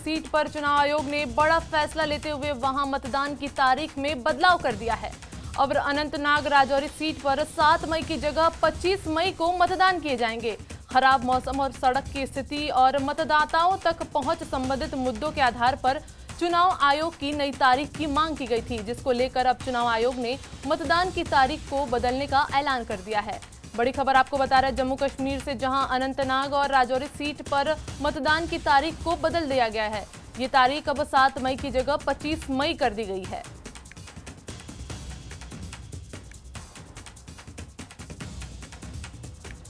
Seat पर चुनाव आयोग ने बड़ा फैसला लेते हुए वहां मतदान की तारीख में बदलाव कर दिया है। अब अनंतनाग राजौरी सीट पर 7 मई की जगह 25 मई को मतदान किए जाएंगे। खराब मौसम और सड़क की स्थिति और मतदाताओं तक पहुंच संबंधित मुद्दों के आधार पर चुनाव आयोग की नई तारीख की मांग की गई थी, जिसको लेकर अब चुनाव आयोग ने मतदान की तारीख को बदलने का ऐलान कर दिया है। बड़ी खबर आपको बता रहे हैं जम्मू कश्मीर से, जहां अनंतनाग और राजौरी सीट पर मतदान की तारीख को बदल दिया गया है। ये तारीख अब 7 मई की जगह 25 मई कर दी गई है।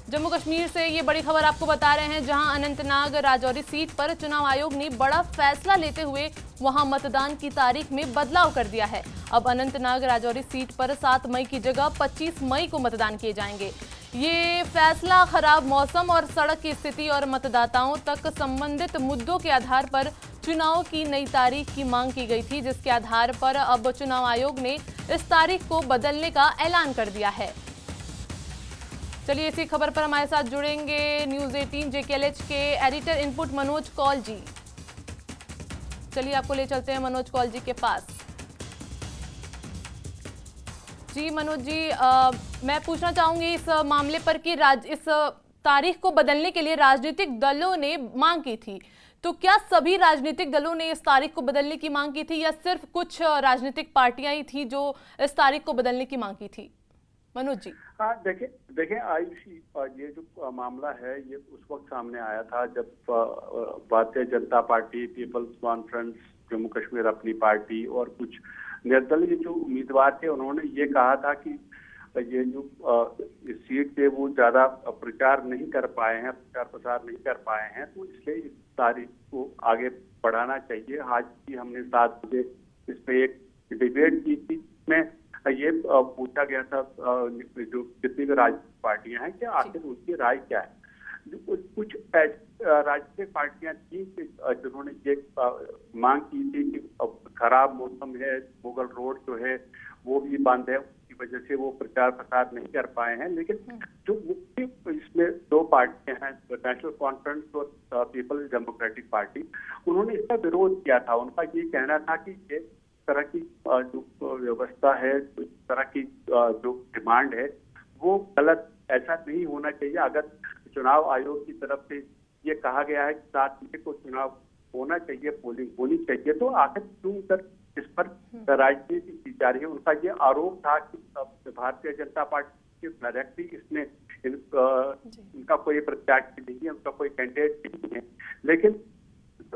जम्मू कश्मीर से ये बड़ी खबर आपको बता रहे हैं, जहां अनंतनाग राजौरी सीट पर चुनाव आयोग ने बड़ा फैसला लेते हुए वहां मतदान की तारीख में बदलाव कर दिया है। अब अनंतनाग राजौरी सीट पर 7 मई की जगह 25 मई को मतदान किए जाएंगे। ये फैसला खराब मौसम और सड़क की स्थिति और मतदाताओं तक संबंधित मुद्दों के आधार पर चुनाव की नई तारीख की मांग की गई थी, जिसके आधार पर अब चुनाव आयोग ने इस तारीख को बदलने का ऐलान कर दिया है। चलिए इसी खबर पर हमारे साथ जुड़ेंगे न्यूज 18 JKLH के एडिटर इनपुट मनोज कौल जी। चलिए आपको ले चलते हैं मनोज कौल जी के पास। जी मनोज जी, मैं पूछना चाहूंगी इस मामले पर कि इस तारीख को बदलने के लिए राजनीतिक दलों ने मांग की थी, तो क्या सभी राजनीतिक दलों ने इस तारीख को बदलने की मांग की थी या सिर्फ कुछ राजनीतिक पार्टियां ही थी जो इस तारीख को बदलने की मांग की थी? मनोज जी। हाँ, देखें आयुषी, ये जो मामला है ये उस वक्त सामने आया था जब भारतीय जनता पार्टी, पीपल्स कॉन्फ्रेंस जम्मू कश्मीर अपनी पार्टी और कुछ निर्दलीय जो उम्मीदवार थे, उन्होंने ये कहा था कि ये जो इस सीट पे वो ज्यादा प्रचार नहीं कर पाए हैं, प्रचार प्रसार नहीं कर पाए हैं, तो इसलिए इस तारीख को आगे बढ़ाना चाहिए। आज भी हमने 7 बजे इस पे एक डिबेट की थी, में ये पूछा गया था जो जितनी भी राजनीतिक पार्टियां हैं कि आखिर उनकी राय क्या है। कुछ राजनीतिक पार्टियां थी जिन्होंने ये मांग की थी कि खराब मौसम है, मुगल रोड जो है वो भी बंद है, उसकी वजह से वो प्रचार प्रसार नहीं कर पाए हैं। लेकिन जो मुख्य इसमें 2 पार्टियां हैं, नेशनल कॉन्फ्रेंस और पीपल्स डेमोक्रेटिक पार्टी, उन्होंने इसका विरोध किया था। उनका ये कहना था कि ये तरह की जो व्यवस्था है, इस तरह की जो डिमांड है वो गलत, ऐसा नहीं होना चाहिए। अगर चुनाव आयोग की तरफ से ये कहा गया है कि 7 मई को चुनाव होना चाहिए, पोलिंग होनी चाहिए, तो आखिर क्यों कर इस पर राजनीति की जा रही है। उनका ये आरोप था कि भारतीय जनता पार्टी के डायरेक्टली इसमें इनका कोई प्रत्याशी नहीं है, उनका कोई कैंडिडेट नहीं है। लेकिन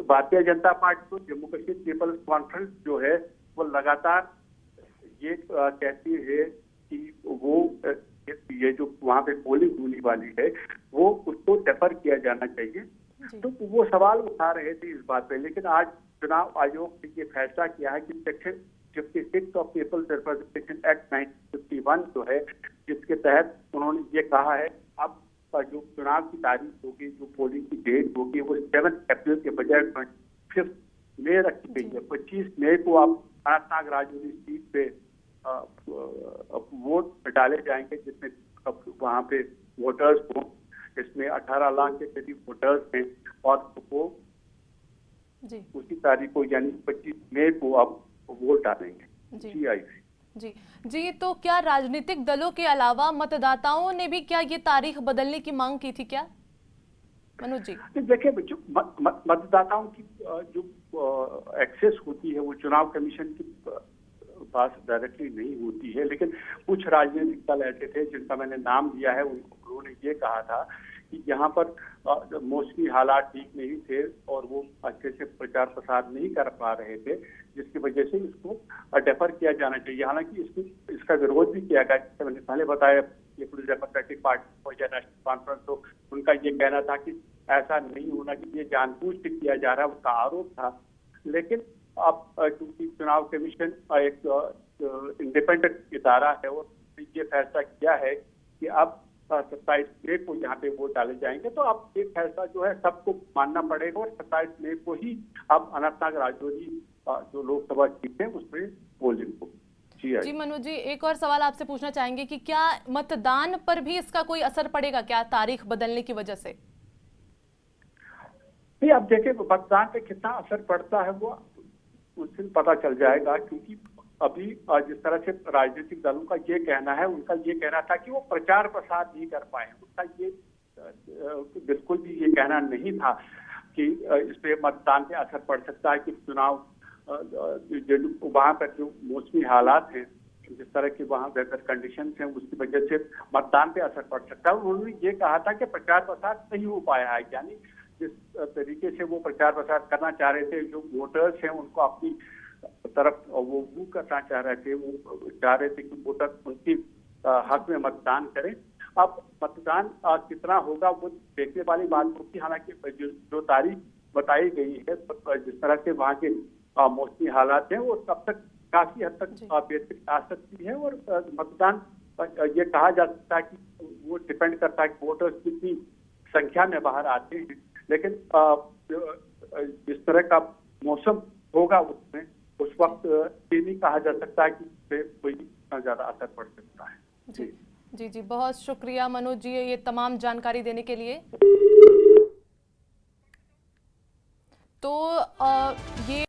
भारतीय जनता पार्टी को जम्मू कश्मीर पीपल्स कॉन्फ्रेंस जो है वो लगातार ये कहती है कि वो ये जो वहाँ पे पोलिंग होने वाली है वो उसको डेफर किया जाना चाहिए। तो वो सवाल उठा रहे थे इस बात पे। लेकिन आज चुनाव आयोग ने ये फैसला किया है कि section 56 of peoples representation act 1951 जो है, जिसके तहत उन्होंने ये कहा है अब जो चुनाव की तारीख होगी, जो पोलिंग की डेट होगी, वो 7 अप्रैल के बजाय 5 मई रखी गई है। 25 मई को आप अनंतनाग राजौरी सीट पे वोट डाले जाएंगे, जिसमें वहाँ पे वोटर्स हो, इसमें 18 लाख के करीब वोटर्स हैं, और वो उसी तारीख को यानी 25 मई को आप वोट डालेंगे। जी, तो क्या राजनीतिक दलों के अलावा मतदाताओं ने भी क्या ये तारीख बदलने की मांग की थी क्या मनोज जी? देखिए, जो मतदाताओं की जो एक्सेस होती है वो चुनाव कमीशन के पास डायरेक्टली नहीं होती है। लेकिन कुछ राजनीतिक दल ऐसे थे जिनका मैंने नाम दिया है, उन्होंने ये कहा था कि यहाँ पर मौसमी हालात ठीक नहीं थे और वो अच्छे से प्रचार प्रसार नहीं कर पा रहे थे, जिसकी वजह से इसको डेफर किया जाना चाहिए। हालांकि इसका विरोध भी किया गया, जैसे मैंने पहले बताया, पीपल्स डेमोक्रेटिक पार्टी हो या नेशनल कॉन्फ्रेंस हो, उनका ये कहना था कि ऐसा नहीं होना चाहिए, जानबूझ के किया जा रहा है, उनका आरोप था। लेकिन अब क्योंकि चुनाव कमीशन एक इंडिपेंडेंट इदारा है और ये फैसला किया है कि अब 27 मई को यहाँ पे वोट डाले जाएंगे, तो अब ये फैसला जो है सबको मानना पड़ेगा और 27 मई को ही अब अनंतनाग राजौरी जो लोकसभा सीट है उसमें पोलिंग हो। जी मनोज जी, एक और सवाल आपसे पूछना चाहेंगे कि क्या मतदान पर भी इसका कोई असर पड़ेगा क्या तारीख बदलने की वजह से? नहीं, अब देखिए मतदान पे कितना असर पड़ता है वो उस दिन पता चल जाएगा, क्योंकि अभी जिस तरह से राजनीतिक दलों का ये कहना है, उनका ये कहना था कि वो प्रचार प्रसार नहीं कर पाए। उनका ये बिल्कुल भी ये कहना नहीं था कि इस पे मतदान पे असर पड़ सकता है, कि चुनाव जो वहाँ पर जो मौसमी हालात हैं, जिस तरह की वहाँ वेदर कंडीशन हैं, उसकी वजह से मतदान पे असर पड़ सकता है। उन्होंने ये कहा था कि प्रचार प्रसार नहीं हो पाया है, यानी जिस तरीके से वो प्रचार प्रसार करना चाह रहे थे, जो वोटर्स हैं उनको अपनी तरफ वो मूव करना चाह रहे थे, वो चाह रहे थे कि वोटर उनकी हक में मतदान करें। अब मतदान कितना होगा वो देखने वाली बात होगी। हालांकि जो तारीख बताई गई है, जिस तरह से वहाँ के मौसमी हालात हैं, वो तब तक काफी हद तक बेहतरी आ सकती है। और मतदान ये कहा जा सकता है कि वो डिपेंड करता है कि वोटर्स कितनी संख्या में बाहर आते हैं, लेकिन जिस तरह का मौसम होगा उसमें उस वक्त ये नहीं कहा जा सकता है कि उससे कोई इतना ज्यादा असर पड़ सकता है। जी जी जी, बहुत शुक्रिया मनोज जी ये तमाम जानकारी देने के लिए। तो ये